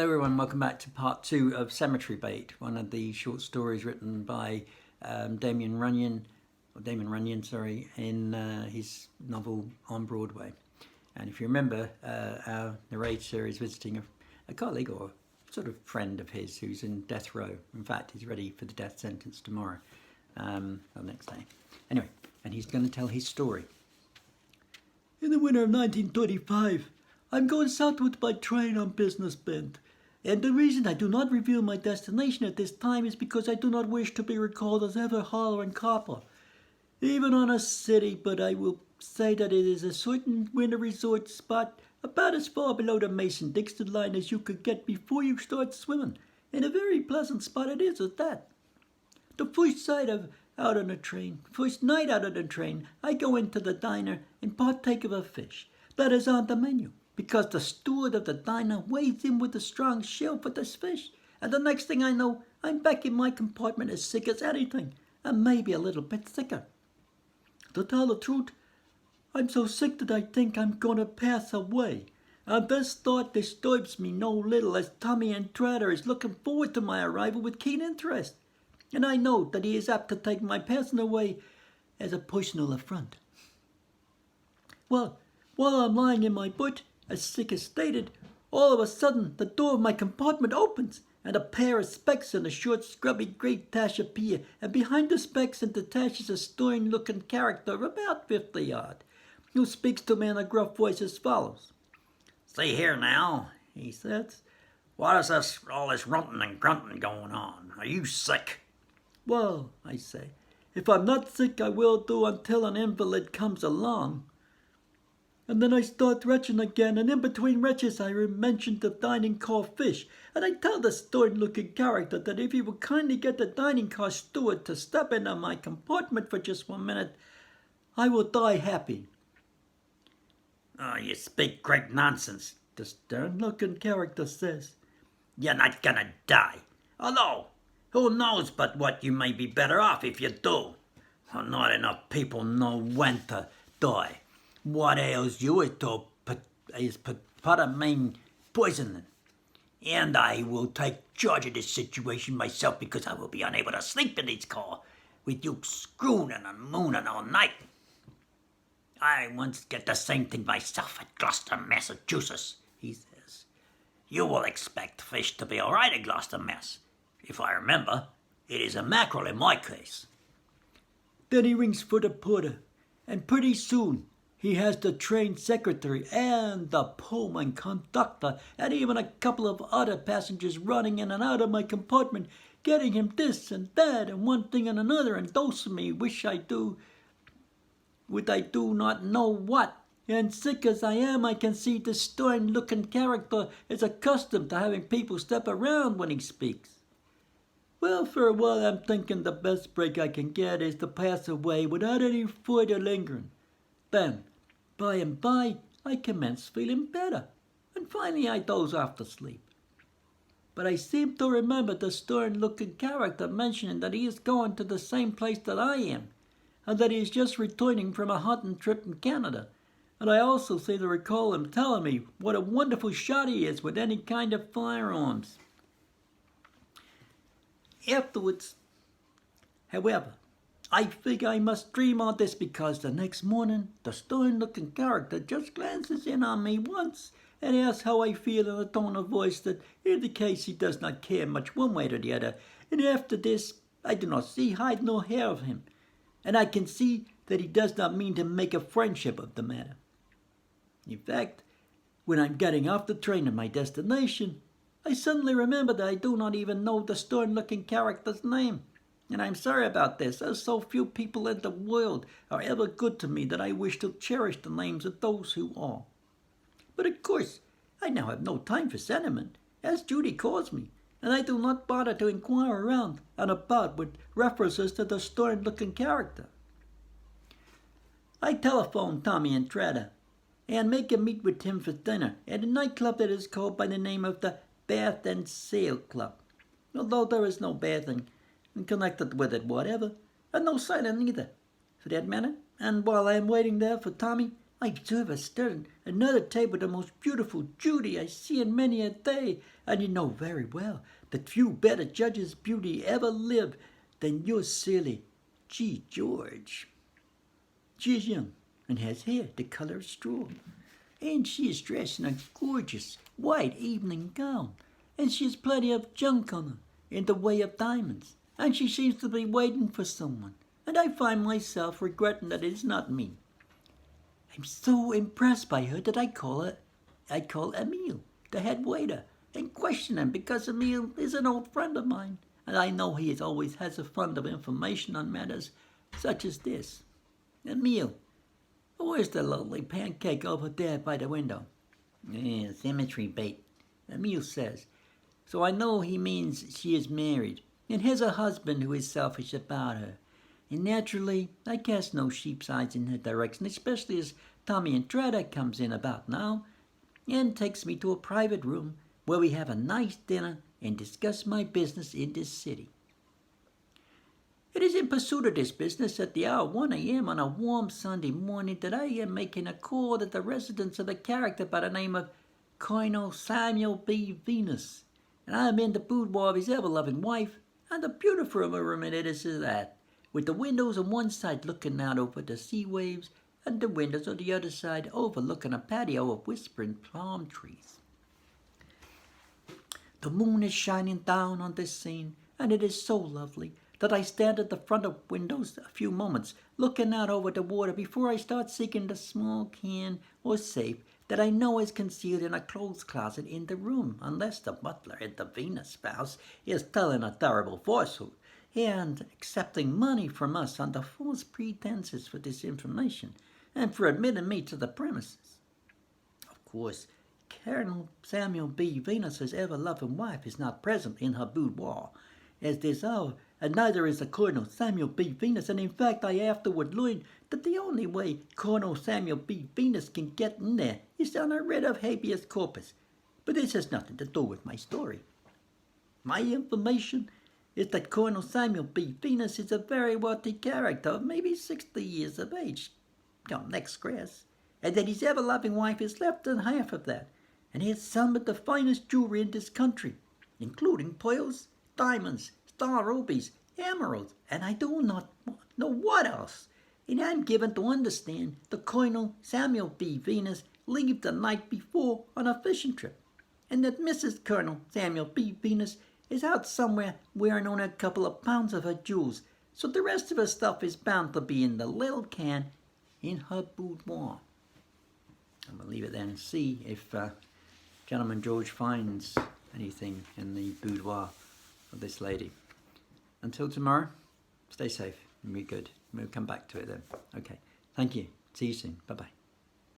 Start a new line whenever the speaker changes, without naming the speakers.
Hello everyone, welcome back to part 2 of Cemetary Bait, one of the short stories written by Damon Runyon, in his novel On Broadway. And if you remember, our narrator is visiting a colleague or sort of friend of his who's in death row. In fact, he's ready for the death sentence tomorrow, or next day. Anyway, and he's going to tell his story.
In the winter of 1925, I'm going southward by train on business bent. And the reason I do not reveal my destination at this time is because I do not wish to be recalled as ever hollering copper, even on a city, but I will say that it is a certain winter resort spot about as far below the Mason-Dixon line as you could get before you start swimming, and a very pleasant spot it is at that. The first night out on the train, I go into the diner and partake of a fish that is on the menu, because the steward of the diner weighs in with a strong shell for this fish, and the next thing I know, I'm back in my compartment as sick as anything, and maybe a little bit sicker. To tell the truth, I'm so sick that I think I'm going to pass away, and this thought disturbs me no little, as Tommy Entrada is looking forward to my arrival with keen interest, and I know that he is apt to take my passing away as a personal affront. Well, while I'm lying in my butt, as sick as stated, all of a sudden the door of my compartment opens, and a pair of specs and a short scrubby grey tash appear, and behind the specs and the tash is a stern-looking character of about 50 odd, who speaks to me in a gruff voice as follows.
"See here now," he says, "what is all this runting and grunting going on? Are you sick?"
Well, I say, if I'm not sick I will do until an invalid comes along. And then I start retching again, and in between retches I mention the dining car fish, and I tell the stern-looking character that if he would kindly get the dining car steward to step into my compartment for just 1 minute, I will die happy.
"Oh, you speak great nonsense,"
the stern-looking character says.
"You're not gonna die. Although, who knows but what you may be better off if you do. Not enough people know when to die. What ails you is potassium poisoning. And I will take charge of this situation myself, because I will be unable to sleep in this car with you screwing and mooning all night. I once get the same thing myself at Gloucester, Massachusetts," he says. "You will expect fish to be all right at Gloucester, Mass. If I remember, it is a mackerel in my case."
Then he rings for the porter, and pretty soon he has the train secretary and the Pullman conductor and even a couple of other passengers running in and out of my compartment, getting him this and that and one thing and another, and dosing me with I do not know what. And sick as I am, I can see the stern-looking character is accustomed to having people step around when he speaks. Well, for a while I'm thinking the best break I can get is to pass away without any further lingering. Then, by and by, I commence feeling better, and finally I doze off to sleep. But I seem to remember the stern-looking character mentioning that he is going to the same place that I am, and that he is just returning from a hunting trip in Canada, and I also seem to recall him telling me what a wonderful shot he is with any kind of firearms. Afterwards, however, I figure I must dream on this, because the next morning the stern-looking character just glances in on me once and asks how I feel in a tone of voice that indicates he does not care much one way or the other, and after this I do not see hide nor hair of him, and I can see that he does not mean to make a friendship of the matter. In fact, when I'm getting off the train at my destination, I suddenly remember that I do not even know the stern-looking character's name. And I'm sorry about this, as so few people in the world are ever good to me that I wish to cherish the names of those who are. But of course, I now have no time for sentiment, as Judy calls me, and I do not bother to inquire around and about with references to the stern-looking character. I telephone Tommy Entrada and make a meet with him for dinner at a nightclub that is called by the name of the Bath and Sail Club, although there is no bathing connected with it whatever, and no sailing either, for that matter. And while I am waiting there for Tommy, I observe her stirring another table the most beautiful Judy I see in many a day, and you know very well that few better judges of beauty ever lived than your silly G. George. She is young and has hair the color of straw, and she is dressed in a gorgeous white evening gown, and she has plenty of junk on her in the way of diamonds, and she seems to be waiting for someone, and I find myself regretting that it is not me. I'm so impressed by her that I call Emile, the head waiter, and question him because Emile is an old friend of mine, and I know he always has a fund of information on matters such as this. Emile, where's the lovely pancake over there by the window?
Cemetery Bait.
Emile says. So I know he means she is married and has a husband who is selfish about her. And naturally, I cast no sheep's eyes in her direction, especially as Tommy Entrada comes in about now and takes me to a private room where we have a nice dinner and discuss my business in this city. It is in pursuit of this business at the hour 1 a.m. on a warm Sunday morning that I am making a call at the residence of a character by the name of Colonel Samuel B. Venus, and I am in the boudoir of his ever-loving wife, and a beautiful room it is that, with the windows on one side looking out over the sea waves, and the windows on the other side overlooking a patio of whispering palm trees. The moon is shining down on this scene, and it is so lovely that I stand at the front of windows a few moments, looking out over the water before I start seeking the small can or safe that I know is concealed in a clothes closet in the room, unless the butler at the Venus spouse is telling a terrible falsehood and accepting money from us under false pretenses for this information and for admitting me to the premises. Of course, Colonel Samuel B. Venus's ever-loving wife is not present in her boudoir at this hour, and neither is the Colonel Samuel B. Venus, and in fact I afterward learned that the only way Colonel Samuel B. Venus can get in there is on a writ of habeas corpus. But this has nothing to do with my story. My information is that Colonel Samuel B. Venus is a very wealthy character of maybe 60 years of age, next grass, and that his ever-loving wife is less than half of that, and he has some of the finest jewelry in this country, including pearls, diamonds, star rubies, emeralds, and I do not know what else. And I'm given to understand that Colonel Samuel B. Venus leaves the night before on a fishing trip, and that Mrs. Colonel Samuel B. Venus is out somewhere wearing only a couple of pounds of her jewels, so the rest of her stuff is bound to be in the little can in her boudoir. I'm going to leave it there and see if Gentleman George finds anything in the boudoir of this lady. Until tomorrow, stay safe and be good. We'll come back to it then. Okay. Thank you. See you soon. Bye-bye.